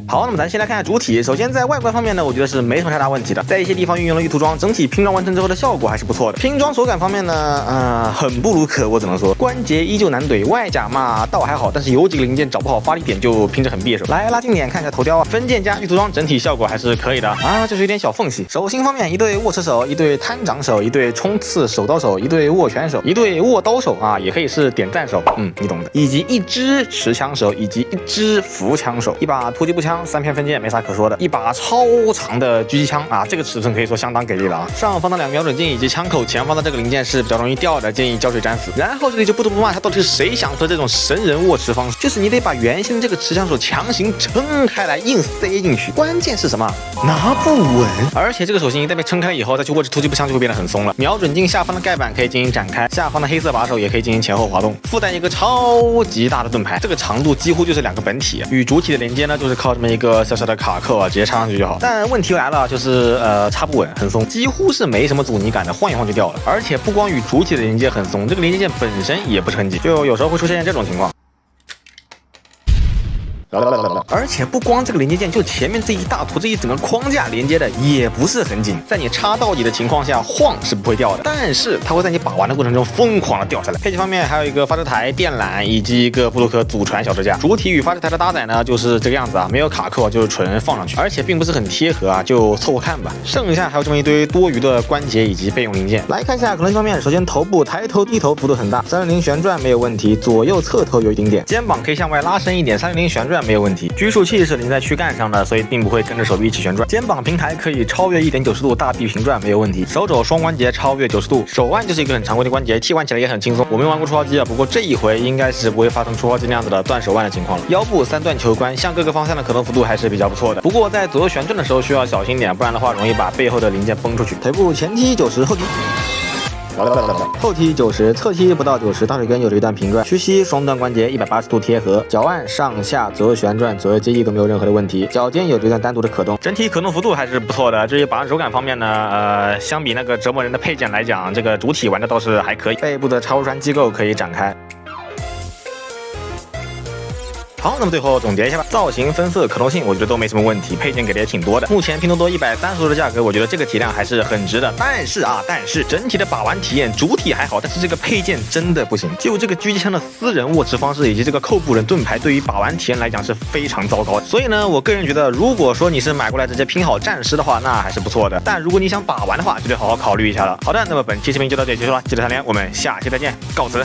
好，那麼咱先来看一下主體。首先在外觀方面呢，我覺得是沒什麼太大問題的，在一些地方運用了預塗裝，整體拼裝完成之後的效果還是不錯的。拼裝手感方面呢，很不如可，我只能說關節依舊難懟，外甲嘛倒還好，但是有幾個零件找不好發力點就拼着很別手。來拉近點看一下头雕啊，分件加預塗裝整體效果還是可以的啊，就是有點小縫隙。手型方面，一对握持手，一对攤掌手，一对冲刺手刀手，一对握拳手，一对握刀手啊，也可以是点赞手，你懂的，以及一支持枪手以及一支扶枪手，一把突击步枪，3片分件没啥可说的，一把超長的狙擊槍啊，这個尺寸可以說相當給力了啊。上方的2個瞄準鏡以及槍口前方的這個零件是比較容易掉的，建議膠水沾死。然後這裡就不得不罵一下，到底是誰想出的這種神人握持方式？就是你得把原先的這個持槍手強行撐開來，硬塞進去。關鍵是什麼？拿不穩。而且這個手型一旦被撐開以後，再去握持突擊步槍就會變得很鬆了。瞄準鏡下方的蓋板可以進行展開，下方的黑色把手也可以進行前後滑動，附帶一個超級大的盾牌，這個長度幾乎就是2個本體，與主體的連接呢，就是靠這麼一個小小的卡扣啊，直接插上去就好。但問題來了，就是插不穩，很鬆，幾乎是沒什麼阻尼感的，晃一晃就掉了。而且不光與主體的連接很鬆，這個連接件本身也不是很緊，就有時候會出現這種情況。而且不光這個連接件，就前面這一大坨這一整個框架連接的也不是很緊，在你插到底的情況下晃是不會掉的，但是它會在你把玩的過程中瘋狂的掉下來。配置方面還有一個發射台、電纜以及一個布魯克祖傳小支架。主體與發射台的搭載呢就是這個樣子啊，沒有卡扣，就是純放上去，而且並不是很貼合啊，就湊合看吧。剩下還有這麼一堆多餘的關節以及備用零件。來看一下可能性方面，首先頭部抬頭低頭幅度很大，360旋轉沒有問題，左右側頭有一丁點，肩膀可以向外拉伸一點，360旋轉沒有問題。拘束器是連在軀幹上的，所以並不會跟着手臂一起旋轉。肩膀平台可以超越1.90度大臂平轉，沒有問題。手肘雙關節超越90度，手腕就是一個很常規的關節，替換起來也很輕鬆。我沒玩過戳腰機啊，不過這一回應該是不會發生戳腰機那樣子的斷手腕的情況了。腰部3段球關，向各個方向的可動幅度還是比較不錯的。不過在左右旋轉的時候需要小心點，不然的話容易把背後的零件崩出去。腿部前踢90，後踢。後踢90，側踢不到90，大腿根有着一段平轉，屈膝雙段關節180度貼合，腳腕上下左右旋轉，左右接力都沒有任何的問題，腳尖有着一段單獨的可動，整體可動幅度還是不錯的。至於把玩手感方面呢，相比那個折磨人的配件來講，這個主體玩的倒是還可以，背部的超傳機構可以展開。好，那麼最後總結一下吧。造型、分色、可動性，我覺得都沒什麼問題，配件給的也挺多的。目前拼多多130多的價格，我覺得這個體量還是很值的。但是整體的把玩體驗，主體還好，但是這個配件真的不行。就這個狙擊槍的私人握持方式，以及這個扣不穩盾牌，對於把玩體驗來講是非常糟糕的。所以呢，我個人覺得，如果說你是買過來直接拼好戰師的話，那還是不錯的。但如果你想把玩的話，就得好好考慮一下了。好的，那麼本期視頻就到這裡結束了，記得3連，我們下期再見，告辭。